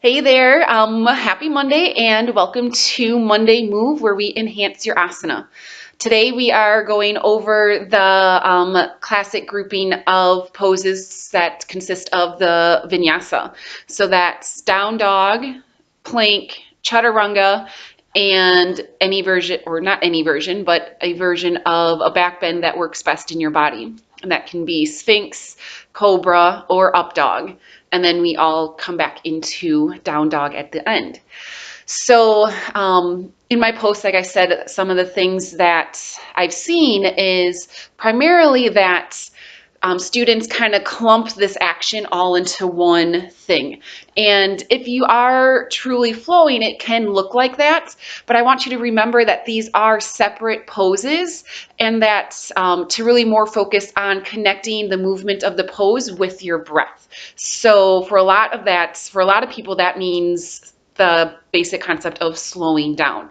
Hey there, happy Monday and welcome to Monday Move where we enhance your asana. Today we are going over the classic grouping of poses that consist of the Vinyasa. So that's down dog, plank, chaturanga, and any version, or not any version, but a version of a back bend that works best in your body. And that can be Sphinx, Cobra, or Up Dog. And then we all come back into Down Dog at the end. So in my post, like I said, some of the things that I've seen is primarily that students kind of clump this action all into one thing. And if you are truly flowing, it can look like that. But I want you to remember that these are separate poses and that to really more focus on connecting the movement of the pose with your breath. So for a lot of people, that means the basic concept of slowing down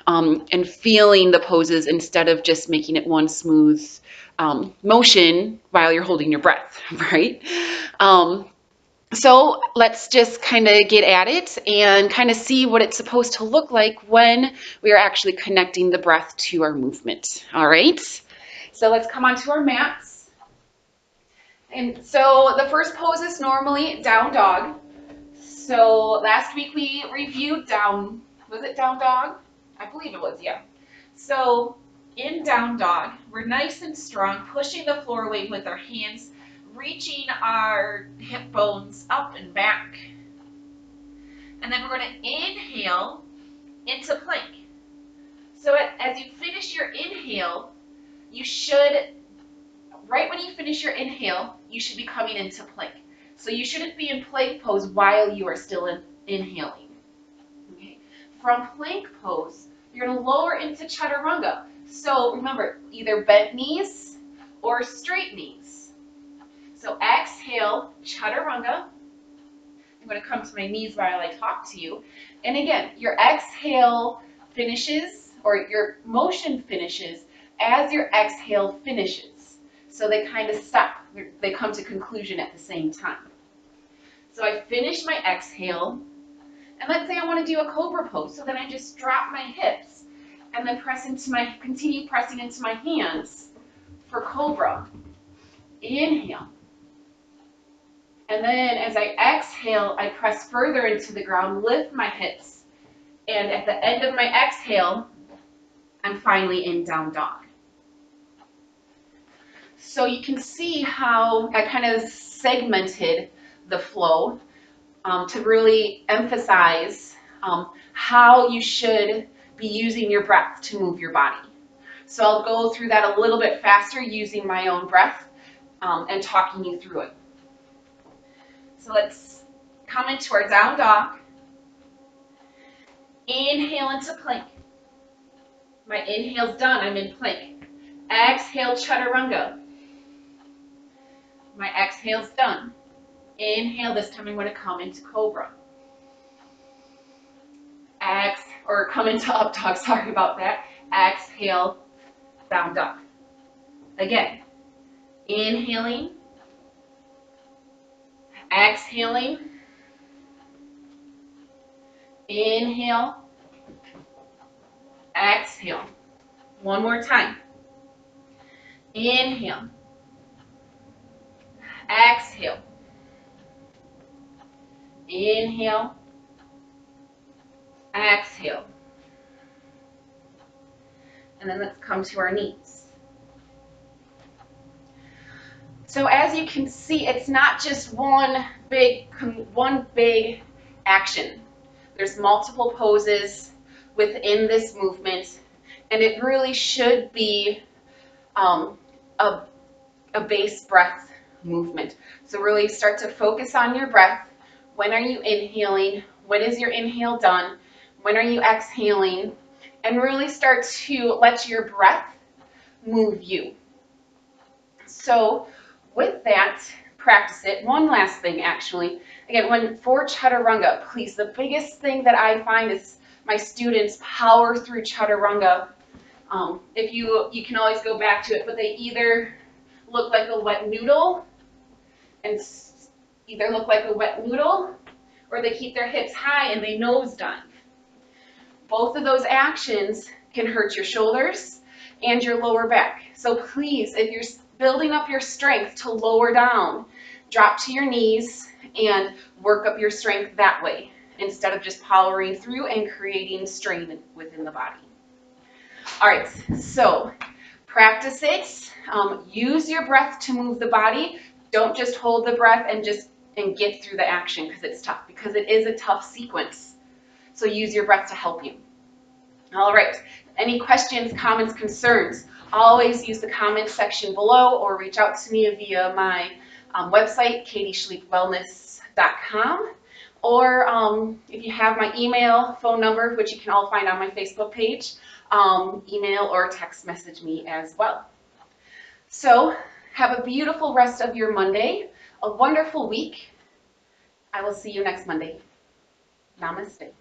and feeling the poses instead of just making it one smooth motion while you're holding your breath, right? So let's just kind of get at it and kind of see what it's supposed to look like when we are actually connecting the breath to our movement. All right, so let's come onto our mats. And so the first pose is normally down dog. So last week we reviewed down, was it down dog? I believe it was, yeah. So in down dog, we're nice and strong, pushing the floor away with our hands, reaching our hip bones up and back. And then we're going to inhale into plank. So as you finish your inhale, you should, right when you finish your inhale, you should be coming into plank. So you shouldn't be in plank pose while you are still inhaling. Okay. From plank pose, you're going to lower into chaturanga. So remember, either bent knees or straight knees. So exhale, chaturanga. I'm going to come to my knees while I talk to you. And again, your exhale finishes, or your motion finishes as your exhale finishes. So they kind of stop. They come to conclusion at the same time. So I finish my exhale, and let's say I want to do a cobra pose. So then I just drop my hips and then continue pressing into my hands for cobra. Inhale. And then as I exhale, I press further into the ground, lift my hips. And at the end of my exhale, I'm finally in down dog. So you can see how I kind of segmented the flow to really emphasize how you should be using your breath to move your body. So I'll go through that a little bit faster using my own breath and talking you through it. So let's come into our down dog. Inhale into plank. My inhale's done, I'm in plank. Exhale, chaturanga. My exhale's done. Inhale, this time I'm going to come into cobra. Come into up dog, sorry about that. Exhale, down dog. Again, inhaling, exhaling, inhale, exhale. One more time. Inhale, exhale, inhale, exhale. And then let's come to our knees. So as you can see, it's not just one big action. There's multiple poses within this movement, and it really should be a base breath movement. So really start to focus on your breath. When are you inhaling? When is your inhale done? When are you exhaling? And really start to let your breath move you. So with that, practice it. One last thing, actually. Again, for chaturanga, please, the biggest thing that I find is my students power through chaturanga. If you can always go back to it, but they either look like a wet noodle or they keep their hips high and they nosedive. Both of those actions can hurt your shoulders and your lower back. So please, if you're building up your strength to lower down, drop to your knees and work up your strength that way instead of just powering through and creating strain within the body. All right, so practice it. Use your breath to move the body. Don't just hold the breath and get through the action because it's tough, because it is a tough sequence. So use your breath to help you. All right, any questions, comments, concerns? Always use the comment section below or reach out to me via my website, katieschleepwellness.com. Or if you have my email, phone number, which you can all find on my Facebook page, email or text message me as well. So have a beautiful rest of your Monday, a wonderful week. I will see you next Monday. Namaste.